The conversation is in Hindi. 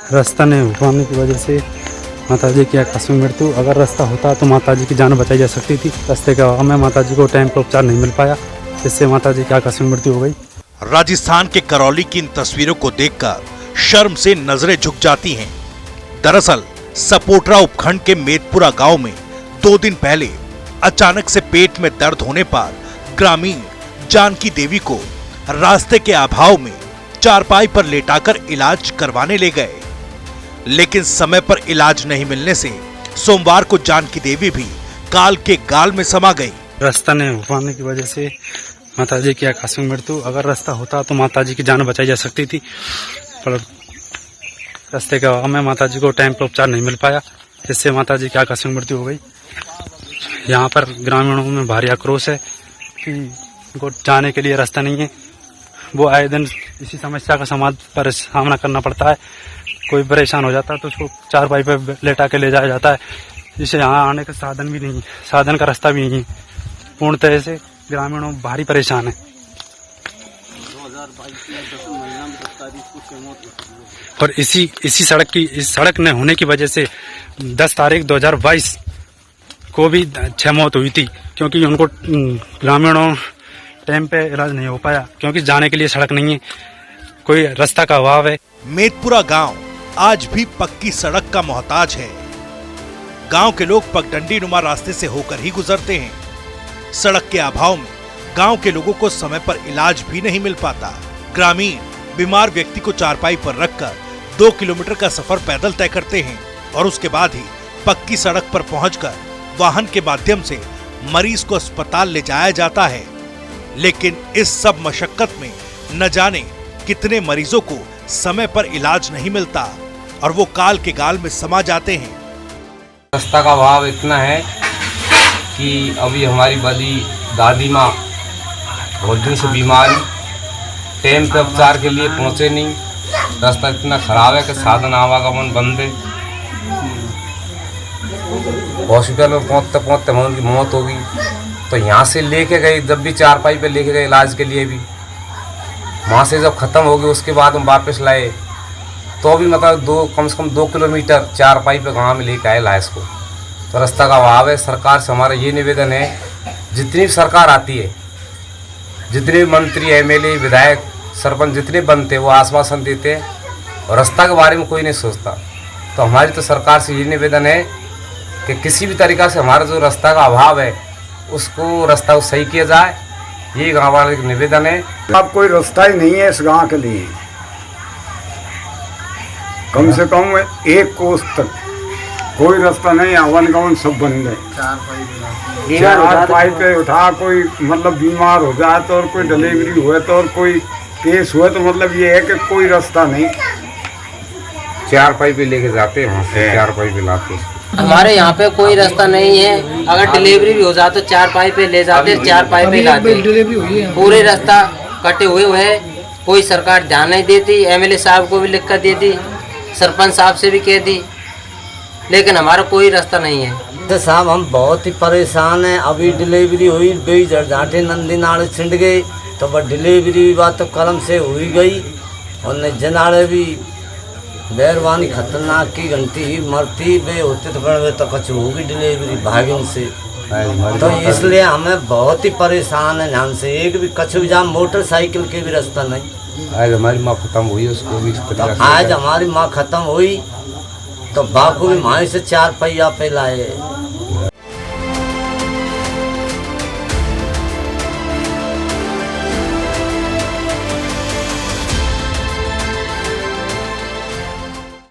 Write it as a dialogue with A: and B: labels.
A: रास्ता नहीं हो पाने की वजह से माताजी की आकस्मिक मृत्यु। अगर रास्ता होता तो माताजी की जान बचाई जा सकती थी। रास्ते के अभाव में माताजी को टाइम पर उपचार नहीं मिल पाया, जिससे माताजी की आकस्मिक मृत्यु हो गई।
B: राजस्थान के करौली की इन तस्वीरों को देखकर शर्म से नजरें झुक जाती हैं। दरअसल सपोटरा उपखंड के मेदपुरा गांव में 2 दिन पहले अचानक से पेट में दर्द होने पर ग्रामीण जानकी देवी को रास्ते के अभाव में चारपाई पर लेटाकर इलाज करवाने ले गए, लेकिन समय पर इलाज नहीं मिलने से सोमवार को जानकी देवी भी काल के गाल में समा गई।
A: रास्ता नहीं हो पाने की वजह से माताजी की आकस्मिक मृत्यु। अगर रास्ता होता तो माताजी की जान बचाई जा सकती थी, पर रास्ते के अभाव में माताजी को टाइम पर उपचार नहीं मिल पाया, जिससे माताजी की आकस्मिक मृत्यु हो गई। यहाँ पर ग्रामीणों में भारी आक्रोश है कि उनको जाने के लिए रास्ता नहीं है। वो आए दिन इसी समस्या का सामना करना पड़ता है। कोई परेशान हो जाता है तो उसको चारपाई पे लेटा के ले जाया जाता है, जिससे यहाँ आने का साधन भी नहीं है, साधन का रास्ता भी नहीं है। पूर्ण तरह से ग्रामीणों भारी परेशान है। और इसी सड़क न होने की वजह से 10 तारीख 2022 को भी 6 मौत हुई थी, क्योंकि उनको ग्रामीणों टाइम पे इलाज नहीं हो पाया, क्योंकि जाने के लिए सड़क नहीं है, कोई रास्ता का अभाव है।
B: मेदपुरा गांव आज भी पक्की सड़क का मोहताज है। गांव के लोग पगडंडी नुमा रास्ते से होकर ही गुजरते हैं। सड़क के अभाव में गांव के लोगों को समय पर इलाज भी नहीं मिल पाता। ग्रामीण बीमार व्यक्ति को चारपाई पर रखकर 2 किलोमीटर का सफर पैदल तय करते हैं और उसके बाद ही पक्की सड़क पर पहुंचकर वाहन के माध्यम से मरीज को अस्पताल ले जाया जाता है। लेकिन इस सब मशक्कत में न जाने कितने मरीजों को समय पर इलाज नहीं मिलता और वो काल के गाल में समा जाते हैं।
C: रास्ता का अभाव इतना है कि अभी हमारी बड़ी दादी माँ बहुत दिन से बीमार, टाइम पे उपचार के लिए पहुँचे नहीं। रास्ता इतना खराब है कि साधन आवागमन बंद है। हॉस्पिटल में पहुँचते पहुँचते उनकी मौत हो गई। तो यहाँ से लेके गए, जब भी चारपाई पे लेके गए इलाज के लिए भी, वहाँ से जब ख़त्म हो गए उसके बाद हम वापस लाए तो भी मतलब कम से कम 2 किलोमीटर चारपाई पे गाँव में लेके आए लाश को। तो रास्ता का अभाव है। सरकार से हमारा ये निवेदन है, जितनी भी सरकार आती है, जितने भी मंत्री MLA विधायक सरपंच जितने बनते वो आश्वासन देते हैं और रास्ता के बारे में कोई नहीं सोचता। तो हमारी तो सरकार से ये निवेदन है कि किसी भी तरीक़ा से हमारा जो रास्ता का अभाव है उसको रास्ता सही किया जाए। ये गाँव वाले का निवेदन है।
D: अब कोई रास्ता ही नहीं है इस गांव के लिए, कम से कम 1 कोस तक कोई रास्ता नहीं। आवन गावन सब बंद है। चारपाई पे उठा कोई मतलब बीमार हो जाए तो और कोई डिलीवरी हुए तो और कोई केस हुए तो मतलब ये है कि कोई रास्ता नहीं।
C: चारपाई पे लेके जाते हैं, वहाँ से चारपाई पे लाते हैं।
E: हमारे यहाँ पे कोई रास्ता नहीं है। अगर डिलीवरी भी हो जाए तो चारपाई पे ले जाते, चारपाई पे लाते। पूरे रास्ता कटे हुए हैं, कोई सरकार ध्यान नहीं देती। MLA साहब को भी लिख कर दे दी, सरपंच साहब से भी कह दी, लेकिन हमारा कोई रास्ता नहीं है।
F: तो साहब हम बहुत ही परेशान हैं। अभी डिलीवरी हुई, बेई जड़झाटे नंदी नाड़े छिंड गए, तो वह डिलीवरी बात तो कलम से हुई गई और जनाड़े भी मेहरबानी खतरनाक की घंटी ही मरती बे होते तो गड़बे तो कछ होगी डिलीवरी भागन से। तो इसलिए हमें बहुत ही परेशान है। हमसे एक भी कछ भी जाम मोटरसाइकिल के भी रास्ता नहीं।
C: आज हमारी माँ खत्म हुई, उसको भी
F: आज हमारी माँ खत्म हुई तो बापू भी माँ से 4 पहिया पे लाए।